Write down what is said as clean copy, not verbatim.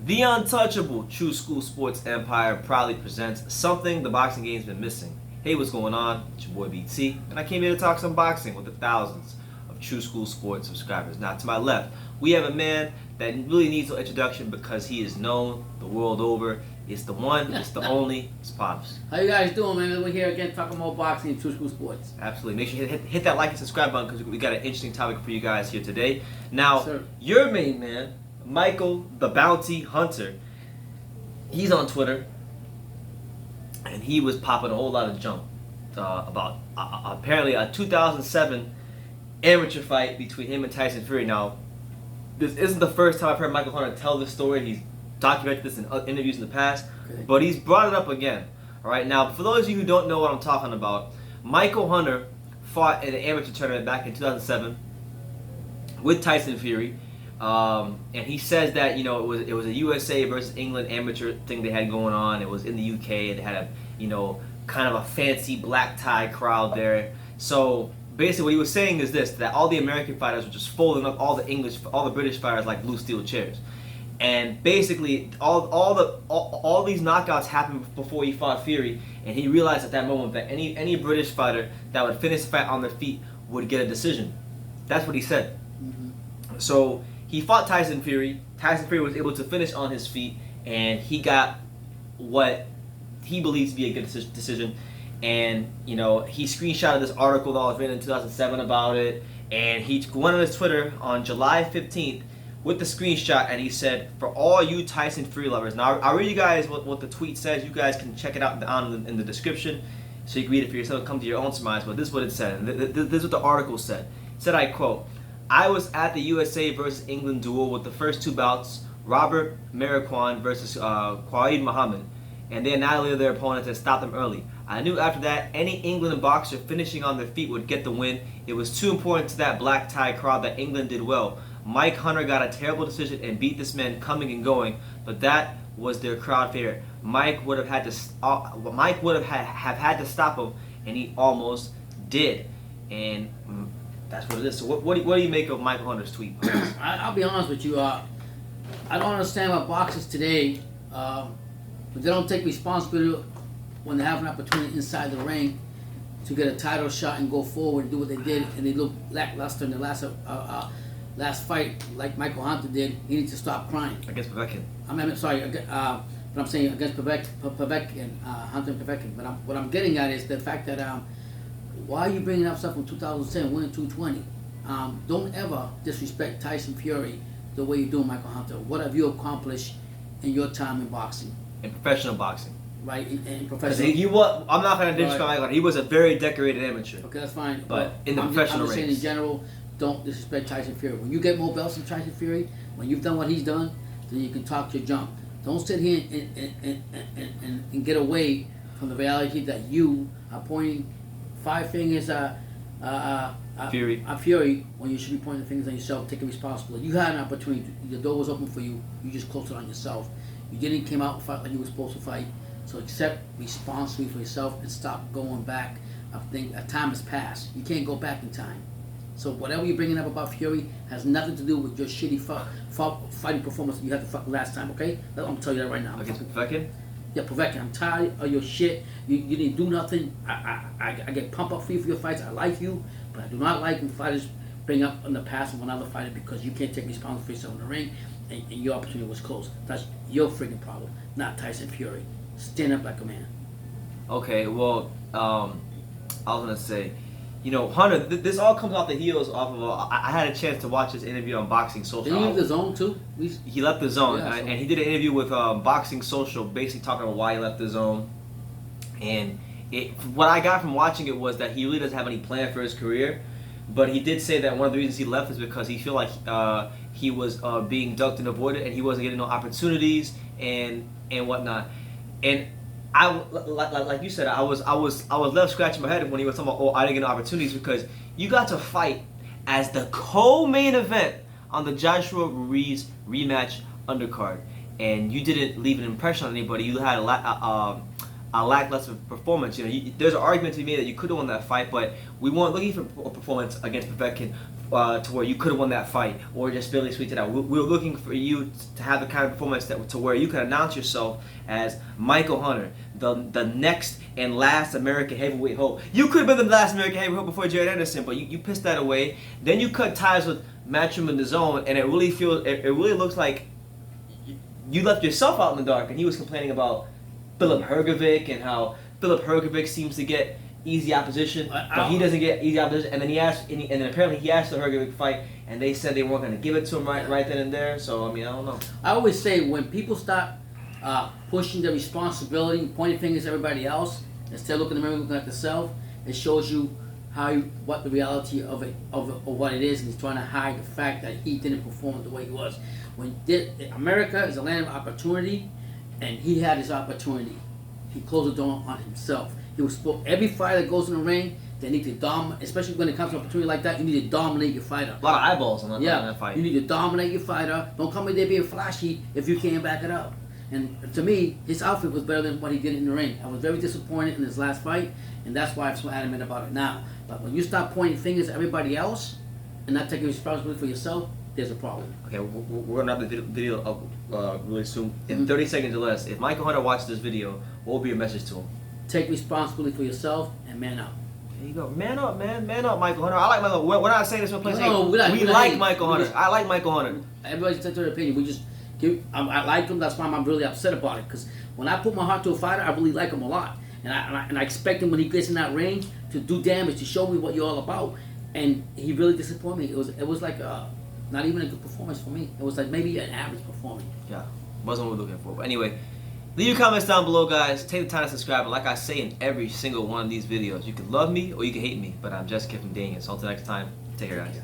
The untouchable True School Sports Empire proudly presents something the boxing game's been missing. Hey, what's going on? It's your boy BT, and I came here to talk some boxing with the thousands of True School Sports subscribers. Now, to my left, we have a man that really needs no introduction because he is known the world over. It's the one, it's the only, it's Pops. How you guys doing, man? We're here again talking more boxing and True School Sports. Absolutely. Make sure you hit that like and subscribe button because we got an interesting topic for you guys here today. Now, Sir. Your main man, Michael the Bounty Hunter, he's on Twitter, and he was popping a whole lot of junk about apparently a 2007 amateur fight between him and Tyson Fury. Now, this isn't the first time I've heard Michael Hunter tell this story. He's documented this in interviews in the past, but he's brought it up again. All right, now for those of you who don't know what I'm talking about, Michael Hunter fought in an amateur tournament back in 2007 with Tyson Fury, and he says that it was a USA versus England amateur thing they had going on. It was in the UK, and they had a kind of a fancy black tie crowd there. So basically, what he was saying is this: that all the American fighters were just folding up all the British fighters like blue steel chairs. And basically, all these knockouts happened before he fought Fury, and he realized at that moment that any British fighter that would finish the fight on their feet would get a decision. That's what he said. Mm-hmm. So he fought Tyson Fury. Tyson Fury was able to finish on his feet, and he got what he believes to be a good decision. And he screenshotted this article that was written in 2007 about it, and he went on his Twitter on July 15th. With the screenshot, and he said, "For all you Tyson Fury lovers." Now, I'll read you guys what the tweet says. You guys can check it out down in the description, so you can read it for yourself, come to your own surmise. But this is what it said. And this is what the article said. It said, I quote, "I was at the USA versus England duel with the first two bouts, Robert Marquand versus Khalid Muhammad, and they annihilated their opponents and stopped them early. I knew after that, any England boxer finishing on their feet would get the win. It was too important to that black tie crowd that England did well. Mike Hunter got a terrible decision and beat this man coming and going, but that was their crowd favorite. Mike would have had to stop him, and he almost did." And that's what it is. So what do you make of Michael Hunter's tweet? I'll be honest with you. I don't understand why boxers today, they don't take responsibility when they have an opportunity inside the ring to get a title shot and go forward and do what they did, and they look lackluster in the last fight, like Michael Hunter did. He needs to stop crying. Against Povetkin. But I'm saying against Povetkin, Hunter and Povetkin. But what I'm getting at is the fact that why are you bringing up stuff from 2010, winning 220? Don't ever disrespect Tyson Fury the way you're doing Michael Hunter. What have you accomplished in your time in boxing? In professional boxing. Right, in professional. I'm not going to disrespect Michael Hunter. He was a very decorated amateur. Okay, that's fine. But in the professional I'm just saying ranks. in general, don't disrespect Tyson Fury. When you get more belts than Tyson Fury, when you've done what he's done, then you can talk your junk. Don't sit here and get away from the reality that you are pointing five fingers at Fury when you should be pointing the fingers at yourself, taking responsibility. You had an opportunity. The door was open for you. You just closed it on yourself. You didn't came out and fight like you were supposed to fight. So accept responsibility for yourself and stop going back. I think a time has passed. You can't go back in time. So whatever you're bringing up about Fury has nothing to do with your shitty fighting performance that you had to fuck last time, okay? I'm going to tell you that right now. Against Povetkin? Yeah, Povetkin. I'm tired of your shit. You didn't do nothing. I get pumped up for you for your fights. I like you, but I do not like when fighters bring up in the past of another fighter because you can't take responsibility for yourself in the ring and your opportunity was closed. That's your freaking problem, not Tyson Fury. Stand up like a man. Okay, well, I was going to say, Hunter, this all comes off the heels of I had a chance to watch this interview on Boxing Social. Did he leave the zone too? He left the zone, Yeah, and he did an interview with Boxing Social, basically talking about why he left the zone. And what I got from watching it was that he really doesn't have any plan for his career, but he did say that one of the reasons he left is because he feel like he was being ducked and avoided, and he wasn't getting no opportunities and whatnot. And like you said, I was left scratching my head when he was talking about, I didn't get no opportunities, because you got to fight as the co-main event on the Joshua Ruiz rematch undercard, and you didn't leave an impression on anybody. You had a lackluster performance. There's an argument to be made that you could have won that fight, but we weren't looking for a performance against Povetkin to where you could have won that fight, or just barely squeaked it out. We were looking for you to have the kind of performance to where you could announce yourself as Michael Hunter, the next and last American heavyweight hope. You could have been the last American heavyweight hope before Jared Anderson, but you pissed that away. Then you cut ties with Matchroom DAZN, and it really looks like you left yourself out in the dark. And he was complaining about Philip Hrgovic and how Philip Hrgovic seems to get easy opposition, but he doesn't get easy opposition. And then and then apparently he asked the Hrgovic fight, and they said they weren't going to give it to him right then and there. So I mean, I don't know. I always say when people start pushing the responsibility, pointing fingers at everybody else, instead of looking in the mirror, looking at themselves, it shows you what the reality of what it is, and he's trying to hide the fact that he didn't perform the way he was. America is a land of opportunity, and he had his opportunity. He closed the door on himself. He was every fighter that goes in the ring, they need to dominate, especially when it comes to an opportunity like that, you need to dominate your fighter. A lot of eyeballs on that fight. You need to dominate your fighter. Don't come in there being flashy if you can't back it up. And to me, his outfit was better than what he did in the ring. I was very disappointed in his last fight, and that's why I'm so adamant about it now. But when you start pointing fingers at everybody else and not taking responsibility for yourself, there's a problem. Okay, we're going to have the video up really soon. In 30 seconds or less, if Michael Hunter watches this video, what will be your message to him? Take responsibility for yourself and man up. There you go. Man up, man. Man up, Michael Hunter. I like Michael. We're not saying this in a place. No, we like Michael Hunter. I like Michael Hunter. Everybody's entitled to their opinion. We just I like him. That's why I'm really upset about it. Because when I put my heart to a fighter, I really like him a lot, and I expect him when he gets in that ring to do damage, to show me what you're all about. And he really disappointed me. It was like not even a good performance for me. It was like maybe an average performance. Yeah, wasn't what we're looking for. But anyway, leave your comments down below, guys. Take the time to subscribe. And like I say in every single one of these videos, you can love me or you can hate me. But I'm Jessica from Daniel. So until next time, take care, guys.